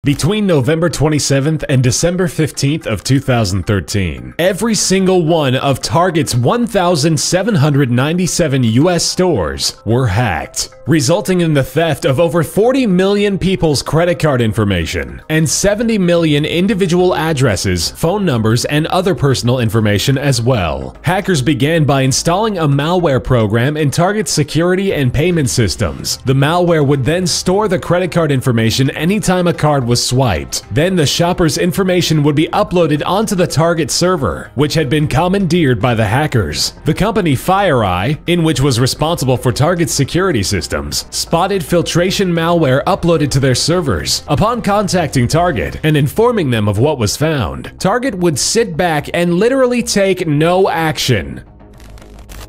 Between November 27th and December 15th of 2013, every single one of Target's 1,797 US stores were hacked, resulting in the theft of over 40 million people's credit card information and 70 million individual addresses, phone numbers, and other personal information as well. Hackers began by installing a malware program in Target's security and payment systems. The malware would then store the credit card information anytime a card was swiped. Then the shopper's information would be uploaded onto the Target server, which had been commandeered by the hackers. The company FireEye, in which was responsible for Target's security systems, spotted filtration malware uploaded to their servers. Upon contacting Target and informing them of what was found, Target would sit back and literally take no action.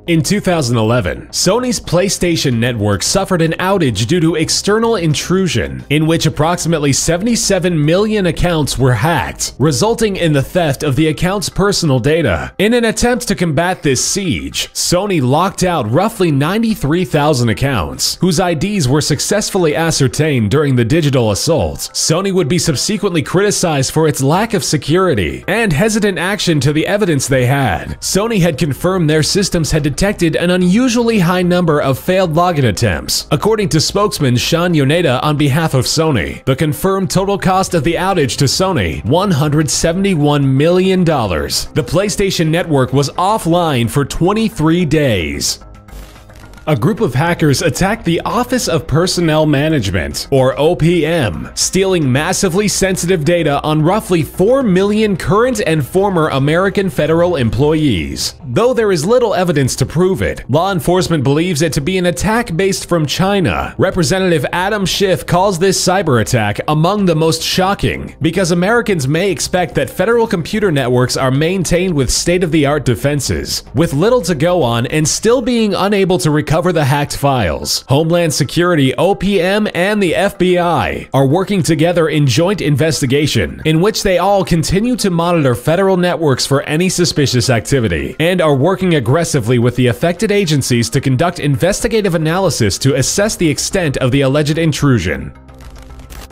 In 2011, Sony's PlayStation Network suffered an outage due to external intrusion, in which approximately 77 million accounts were hacked, resulting in the theft of the account's personal data. In an attempt to combat this siege, Sony locked out roughly 93,000 accounts, whose IDs were successfully ascertained during the digital assault. Sony would be subsequently criticized for its lack of security and hesitant action to the evidence they had. Sony had confirmed their systems had detected an unusually high number of failed login attempts. According to spokesman Sean Yoneda on behalf of Sony, the confirmed total cost of the outage to Sony, $171 million. The PlayStation Network was offline for 23 days. A group of hackers attacked the Office of Personnel Management, or OPM, stealing massively sensitive data on roughly 4 million current and former American federal employees. Though there is little evidence to prove it, law enforcement believes it to be an attack based from China. Representative Adam Schiff calls this cyber attack among the most shocking, because Americans may expect that federal computer networks are maintained with state-of-the-art defenses, with little to go on and still being unable to recover the hacked files. Homeland Security, OPM, and the FBI are working together in joint investigation, in which they all continue to monitor federal networks for any suspicious activity, and are working aggressively with the affected agencies to conduct investigative analysis to assess the extent of the alleged intrusion.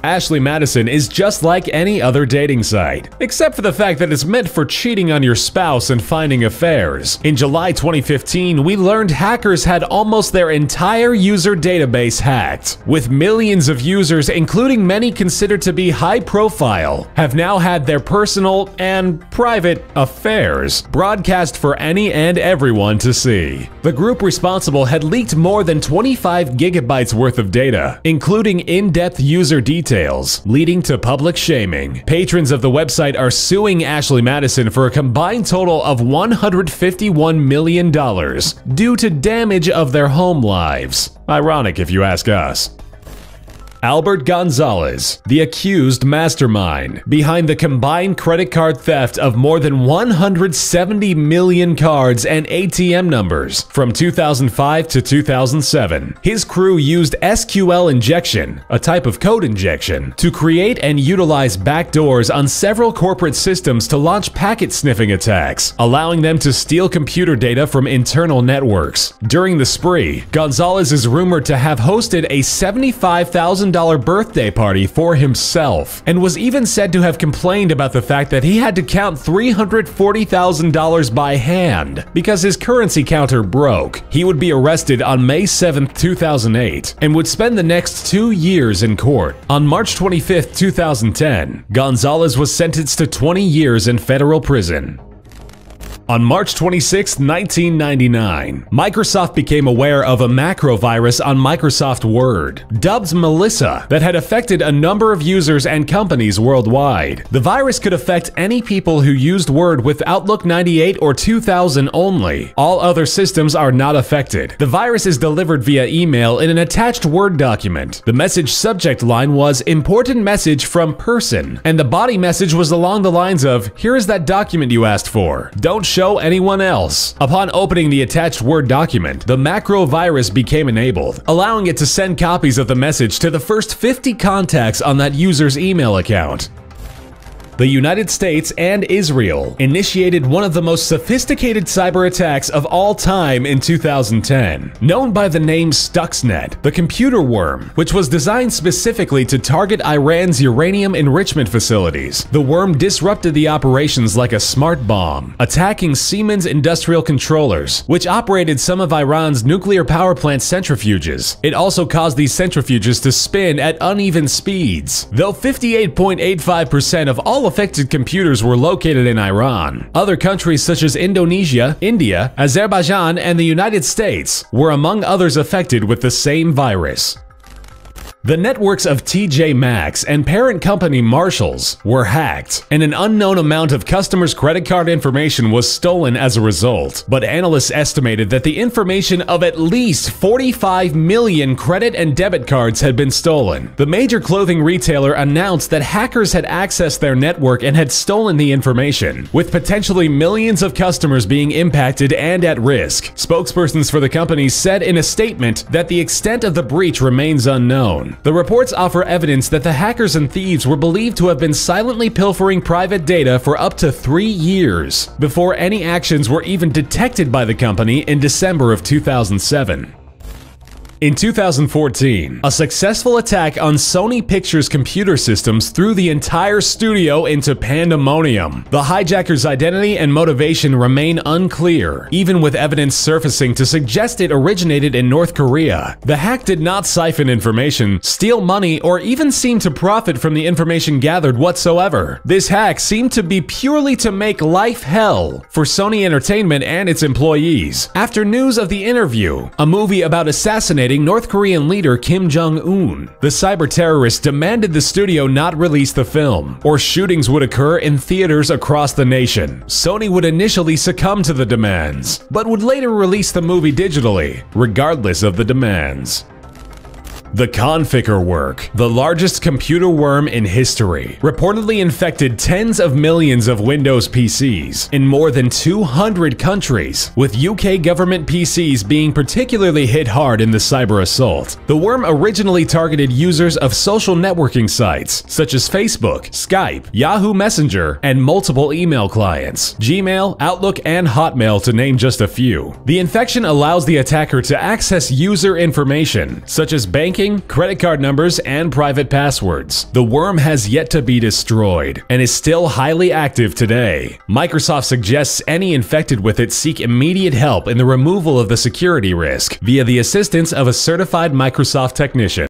Ashley Madison is just like any other dating site, except for the fact that it's meant for cheating on your spouse and finding affairs. In July 2015, we learned hackers had almost their entire user database hacked, with millions of users, including many considered to be high profile, have now had their personal and private affairs broadcast for any and everyone to see. The group responsible had leaked more than 25 gigabytes worth of data, including in-depth user details, leading to public shaming. Patrons of the website are suing Ashley Madison for a combined total of $151 million due to damage of their home lives. Ironic if you ask us. Albert Gonzalez, the accused mastermind behind the combined credit card theft of more than 170 million cards and ATM numbers from 2005 to 2007. His crew used SQL injection, a type of code injection, to create and utilize backdoors on several corporate systems to launch packet sniffing attacks, allowing them to steal computer data from internal networks. During the spree, Gonzalez is rumored to have hosted a $75,000 birthday party for himself, and was even said to have complained about the fact that he had to count $340,000 by hand because his currency counter broke. He would be arrested on May 7, 2008, and would spend the next 2 years in court. On March 25, 2010, Gonzalez was sentenced to 20 years in federal prison. On March 26, 1999, Microsoft became aware of a macro virus on Microsoft Word, dubbed Melissa, that had affected a number of users and companies worldwide. The virus could affect any people who used Word with Outlook 98 or 2000 only. All other systems are not affected. The virus is delivered via email in an attached Word document. The message subject line was "Important message from person," and the body message was along the lines of, "Here is that document you asked for. Don't show anyone else." Upon opening the attached Word document, the macro virus became enabled, allowing it to send copies of the message to the first 50 contacts on that user's email account. The United States and Israel initiated one of the most sophisticated cyber attacks of all time in 2010. Known by the name Stuxnet, the computer worm, which was designed specifically to target Iran's uranium enrichment facilities, the worm disrupted the operations like a smart bomb, attacking Siemens industrial controllers, which operated some of Iran's nuclear power plant centrifuges. It also caused these centrifuges to spin at uneven speeds. Though 58.85% of all affected computers were located in Iran, other countries such as Indonesia, India, Azerbaijan, and the United States were among others affected with the same virus. The networks of TJ Maxx and parent company Marshalls were hacked, and an unknown amount of customers' credit card information was stolen as a result. But analysts estimated that the information of at least 45 million credit and debit cards had been stolen. The major clothing retailer announced that hackers had accessed their network and had stolen the information, with potentially millions of customers being impacted and at risk. Spokespersons for the company said in a statement that the extent of the breach remains unknown. The reports offer evidence that the hackers and thieves were believed to have been silently pilfering private data for up to 3 years before any actions were even detected by the company in December of 2007. In 2014, a successful attack on Sony Pictures computer systems threw the entire studio into pandemonium. The hijacker's identity and motivation remain unclear, even with evidence surfacing to suggest it originated in North Korea. The hack did not siphon information, steal money, or even seem to profit from the information gathered whatsoever. This hack seemed to be purely to make life hell for Sony Entertainment and its employees. After news of The Interview, a movie about assassinating North Korean leader Kim Jong-un, the cyber terrorist demanded the studio not release the film, or shootings would occur in theaters across the nation. Sony would initially succumb to the demands, but would later release the movie digitally, regardless of the demands. The Conficker work, the largest computer worm in history, reportedly infected tens of millions of Windows PCs in more than 200 countries, with UK government PCs being particularly hit hard in the cyber assault. The worm originally targeted users of social networking sites such as Facebook, Skype, Yahoo Messenger, and multiple email clients, Gmail, Outlook, and Hotmail to name just a few. The infection allows the attacker to access user information such as banking, credit card numbers, and private passwords. The worm has yet to be destroyed and is still highly active today. Microsoft suggests any infected with it seek immediate help in the removal of the security risk via the assistance of a certified Microsoft technician.